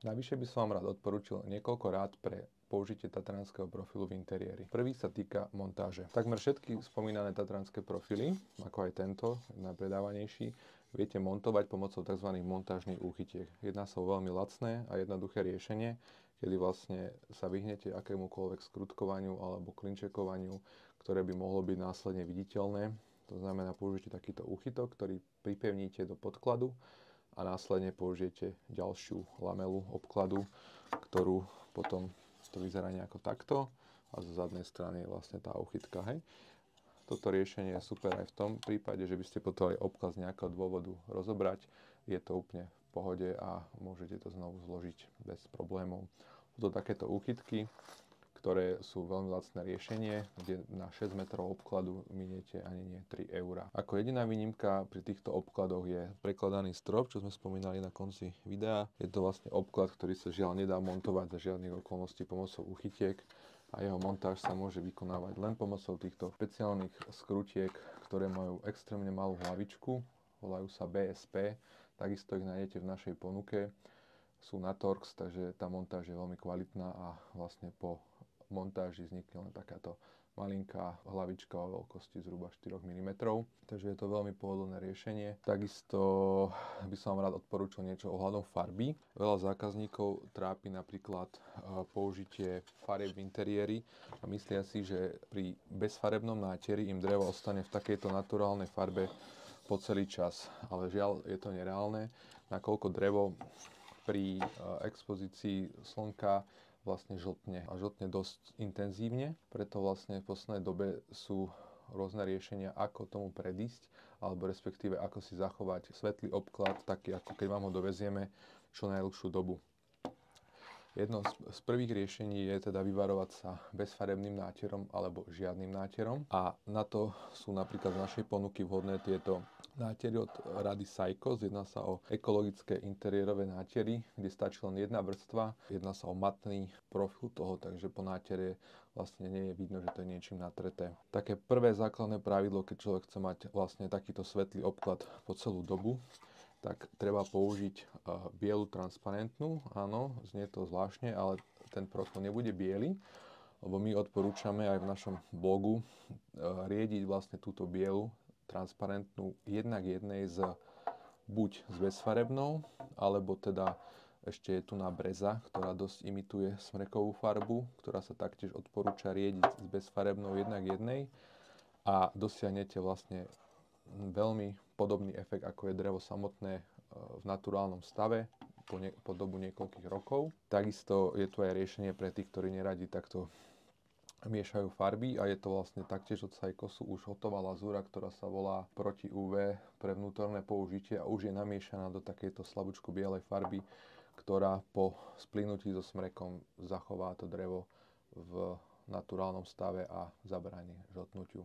Navyše by som vám rád odporúčil niekoľko rád pre použitie tatranského profilu v interiéri. Prvý sa týka montáže. Takmer všetky spomínané tatranské profily, ako aj tento, najpredávanejší, viete montovať pomocou tzv. Montážnych úchytiek. Jedná sa o veľmi lacné a jednoduché riešenie, kedy vlastne sa vyhnete akémukoľvek skrutkovaniu alebo klinčekovaniu, ktoré by mohlo byť následne viditeľné. To znamená, použite takýto úchytok, ktorý pripevníte do podkladu a následne použijete ďalšiu lamelu obkladu, ktorú potom to vyzerá nejako takto a zo zadnej strany je vlastne tá úchytka. Hej. Toto riešenie je super aj v tom prípade, že by ste potrebovali obklad z nejakého dôvodu rozobrať. Je to úplne v pohode a môžete to znovu zložiť bez problémov. Sú to takéto úchytky, ktoré sú veľmi lacné riešenie, kde na 6 metrov obkladu miniete ani nie 3 €. Ako jediná výnimka pri týchto obkladoch je prekladaný strop, čo sme spomínali na konci videa. Je to vlastne obklad, ktorý sa žiaľ nedá montovať za žiadnych okolností pomocou úchytiek a jeho montáž sa môže vykonávať len pomocou týchto špeciálnych skrutiek, ktoré majú extrémne malú hlavičku, volajú sa BSP, takisto ich nájdete v našej ponuke. Sú na Torx, takže tá montáž je veľmi kvalitná a vlastne po montáži vznikne len takáto malinká hlavička o veľkosti zhruba 4 mm. Takže je to veľmi pohodlné riešenie. Takisto by som vám rád odporúčil niečo ohľadom farby. Veľa zákazníkov trápi napríklad použitie farieb v interiéri a myslia si, že pri bezfarebnom nátieri im drevo ostane v takejto naturálnej farbe po celý čas. Ale žiaľ, je to nereálne, nakoľko drevo pri expozícii slnka vlastne žltne a žltne dosť intenzívne, preto vlastne v poslednej dobe sú rôzne riešenia, ako tomu predísť, alebo respektíve ako si zachovať svetlý obklad, taký ako keď vám ho dovezieme čo najdlhšiu dobu. Jedno z prvých riešení je teda vyvarovať sa bezfarebným nátierom alebo žiadnym nátierom a na to sú napríklad z našej ponuky vhodné tieto nátiery od rady Saikos. Jedná sa o ekologické interiérové nátiery, kde stačí len jedna vrstva. Jedná sa o matný profil toho, takže po nátiere vlastne nie je vidno, že to je niečím natreté. Také prvé základné pravidlo, keď človek chce mať vlastne takýto svetlý obklad po celú dobu, tak treba použiť bielu transparentnú. Áno, znie to zvláštne, ale ten profil nebude biely, lebo my odporúčame aj v našom blogu riediť vlastne túto bielu transparentnú jednak jednej buď s bezfarebnou, alebo teda ešte je tu na breza, ktorá dosť imituje smrekovú farbu, ktorá sa taktiež odporúča riediť s bezfarebnou jednak jednej a dosiahnete vlastne veľmi podobný efekt, ako je drevo samotné v naturálnom stave po dobu niekoľkých rokov. Takisto je tu aj riešenie pre tých, ktorí neradi takto miešajú farby a je to vlastne taktiež od Saikosu už hotová lazúra, ktorá sa volá proti UV pre vnútorné použitie a už je namiešaná do takejto slabúčku bielej farby, ktorá po splynutí so smrekom zachová to drevo v naturálnom stave a zabráni žltnutiu.